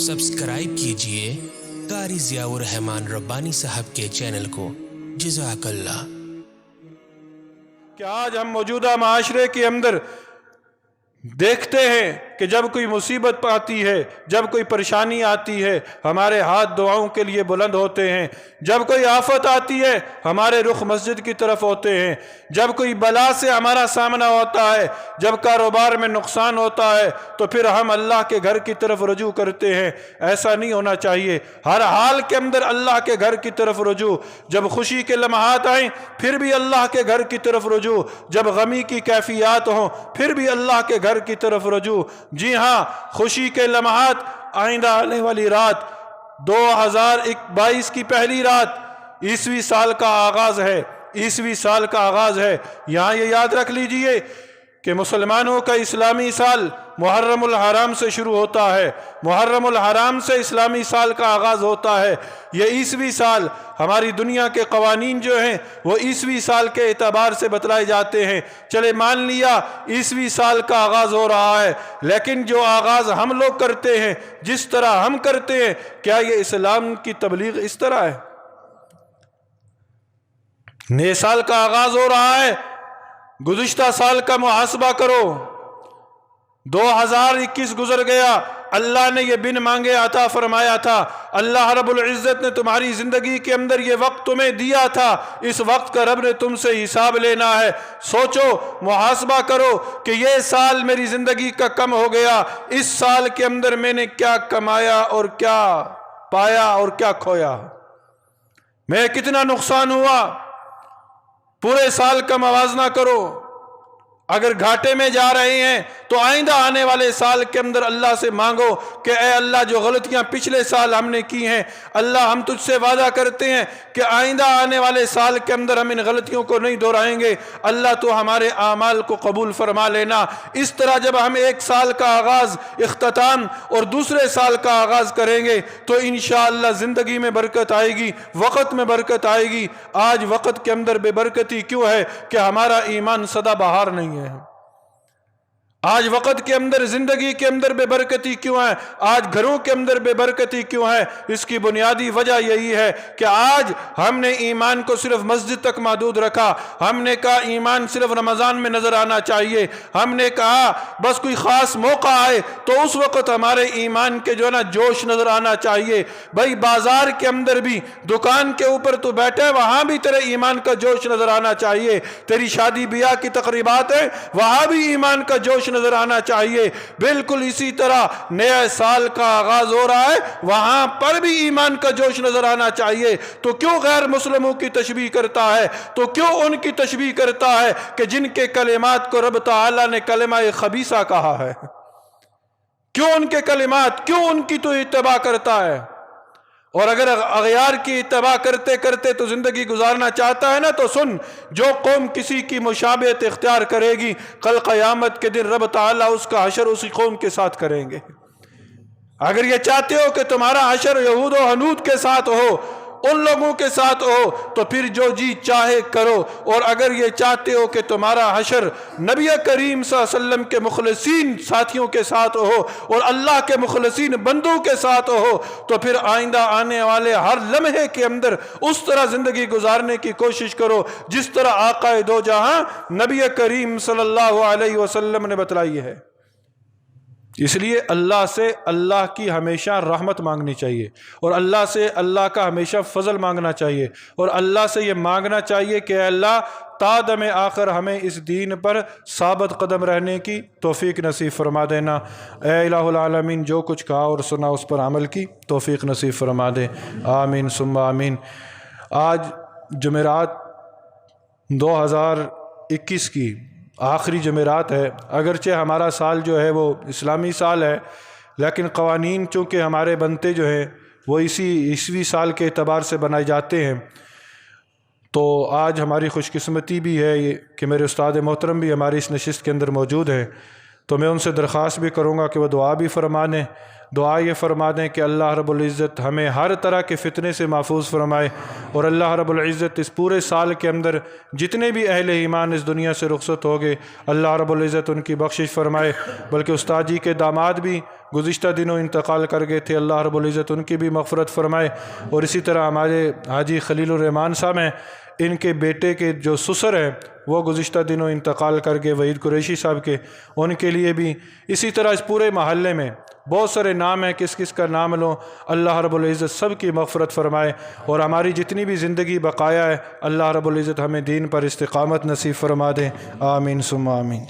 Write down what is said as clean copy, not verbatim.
Subscribe कीजिए कारी ज़ियाउर रहमान रब्बानी साहब के चैनल को। जज़ाकल्लाह। कि आज हम मौजूदा माशरे के अंदर देखते हैं कि जब कोई मुसीबत आती है, जब कोई परेशानी आती है, हमारे हाथ दुआओं के लिए बुलंद होते हैं। जब कोई आफत आती है, हमारे रुख मस्जिद की तरफ होते हैं। जब कोई बला से हमारा सामना होता है, जब कारोबार में नुकसान होता है, तो फिर हम अल्लाह के घर की तरफ रुजू करते हैं। ऐसा नहीं होना चाहिए। हर हाल के अंदर अल्लाह के घर की तरफ रुजू। जब खुशी के लम्हात आएँ फिर भी अल्लाह के घर की तरफ रुजू। जब गमी की कैफियत हों फिर भी अल्लाह के घर की तरफ रुजू। जी हाँ, खुशी के लम्हात, आइंदा आने वाली रात 2022 की पहली रात ईसवी साल का आगाज है। ईसवी साल का आगाज है। यहाँ ये याद रख लीजिए कि मुसलमानों का इस्लामी साल मुहर्रमुल हराम से शुरू होता है। मुहर्रमुल हराम से इस्लामी साल का आगाज़ होता है। ये ईसवी साल, हमारी दुनिया के कवानीन जो हैं वो ईसवी साल के एतबार से बतलाए जाते हैं। चले मान लिया ईसवी साल का आगाज़ हो रहा है, लेकिन जो आगाज़ हम लोग करते हैं, जिस तरह हम करते हैं, क्या ये इस्लाम की तबलीग इस तरह है? नए साल का आगाज़ हो रहा है, गुज़िश्ता साल का मुहासबा करो। 2021 गुजर गया, अल्लाह ने ये बिन मांगे अता फरमाया था। अल्लाह रब्बुल इज़्ज़त ने तुम्हारी ज़िंदगी के अंदर ये वक्त तुम्हें दिया था। इस वक्त का रब ने तुमसे हिसाब लेना है। सोचो, मुहासबा करो कि ये साल मेरी ज़िंदगी का कम हो गया, इस साल के अंदर मैंने क्या कमाया और क्या पाया और क्या खोया, मैं कितना नुकसान हुआ। पूरे साल का मवाजना करो। अगर घाटे में जा रहे हैं तो आइंदा आने वाले साल के अंदर अल्लाह से मांगो कि ए अल्लाह, जो गलतियां पिछले साल हमने की हैं, अल्लाह हम तुझसे वादा करते हैं कि आइंदा आने वाले साल के अंदर हम इन गलतियों को नहीं दोहराएंगे। अल्लाह तो हमारे आमाल को कबूल फरमा लेना। इस तरह जब हम एक साल का आगाज़, इख्तिताम और दूसरे साल का आगाज़ करेंगे तो इंशाअल्लाह ज़िंदगी में बरकत आएगी, वक़्त में बरकत आएगी। आज वक़्त के अंदर बेबरकती क्यों है? कि हमारा ईमान सदा बहार नहीं है। आज वक़्त के अंदर, ज़िंदगी के अंदर बेबरकती क्यों है? आज घरों के अंदर बेबरकती क्यों है? इसकी बुनियादी वजह यही है कि आज हमने ईमान को सिर्फ मस्जिद तक महदूद रखा। हमने कहा ईमान सिर्फ रमज़ान में नज़र आना चाहिए। हमने कहा बस कोई ख़ास मौका आए तो उस वक़्त हमारे ईमान के जो है ना जोश नज़र आना चाहिए। भाई बाज़ार के अंदर भी, दुकान के ऊपर तो बैठे, वहाँ भी तेरे ईमान का जोश नज़र आना चाहिए। तेरी शादी ब्याह की तकरीबात है, वहाँ भी ईमान का जोश नजर आना चाहिए। बिल्कुल इसी तरह नया साल का आगाज हो रहा है, वहां पर भी ईमान का जोश नजर आना चाहिए। तो क्यों गैर मुस्लिमों की तशबीह करता है? तो क्यों उनकी तशबीह करता है कि जिनके कलिमात को रब ताला ने कलिमा खबीसा कहा है? क्यों उनके कलिमात, क्यों उनकी तो इत्तबा करता है? और अगर अगयार की इत्तबा करते करते तो ज़िंदगी गुजारना चाहता है ना, तो सुन, जो कौम किसी की मुशाबहत इख्तियार करेगी, कल क़यामत के दिन रब ताला उसका हशर उसी कौम के साथ करेंगे। अगर ये चाहते हो कि तुम्हारा हशर यहूद व हनूद के साथ हो, उन लोगों के साथ हो, तो फिर जो जी चाहे करो। और अगर ये चाहते हो कि तुम्हारा हशर नबी करीम सल्लल्लाहु अलैहि वसल्लम के मुखलसीन साथियों के साथ हो और अल्लाह के मुखलसीन बंदों के साथ हो, तो फिर आइंदा आने वाले हर लम्हे के अंदर उस तरह ज़िंदगी गुजारने की कोशिश करो जिस तरह आक़ाए दो जहां नबी करीम सल्लल्लाहु अलैहि वसल्लम ने बतलाई है। इसलिए अल्लाह से अल्लाह की हमेशा रहमत मांगनी चाहिए और अल्लाह से अल्लाह का हमेशा फजल मांगना चाहिए और अल्लाह से ये मांगना चाहिए कि अल्लाह तादम आखिर हमें इस दीन पर साबित कदम रहने की तौफीक नसीब फरमा देना। ए इलाहुल आलमीन, जो कुछ कहा और सुना उस पर अमल की तौफीक नसीब फरमा दे। आमीन सुम्मा आमीन। आज जुमेरात 2021 की आखिरी जुमेरात है। अगरचे हमारा साल जो है वो इस्लामी साल है, लेकिन क़वानीन चूँकि हमारे बनते जो हैं वो इसी ईसवी साल के एतबार से बनाए जाते हैं, तो आज हमारी खुशकिस्मती भी है ये कि मेरे उस्ताद मोहतरम भी हमारी इस नशिस्त के अंदर मौजूद हैं। तो मैं उनसे दरख्वास्त भी करूँगा कि वह दुआ भी फरमा दें। دعا یہ فرما دیں کہ اللہ رب العزت ہمیں ہر طرح کے فتنے سے محفوظ فرمائے، اور اللہ رب العزت اس پورے سال کے اندر جتنے بھی اہل ایمان اس دنیا سے رخصت ہو گئے اللہ رب العزت ان کی بخشش فرمائے۔ بلکہ استاد جی کے داماد بھی گزشتہ دنوں انتقال کر گئے تھے، اللہ رب العزت ان کی بھی مغفرت فرمائے۔ اور اسی طرح ہمارے حاجی خلیل الرحمان صاحب ہیں، ان کے بیٹے کے جو سسر ہیں وہ گزشتہ دنوں انتقال کر گئے وحید قریشی صاحب کے، ان کے لیے بھی اسی طرح اس پورے محلے میں بہت سارے نام ہیں، کس کس کا نام لوں، اللہ رب العزت سب کی مغفرت فرمائے۔ اور ہماری جتنی بھی زندگی بقایا ہے اللہ رب العزت ہمیں دین پر استقامت نصیب فرما دیں، آمین ثم آمین۔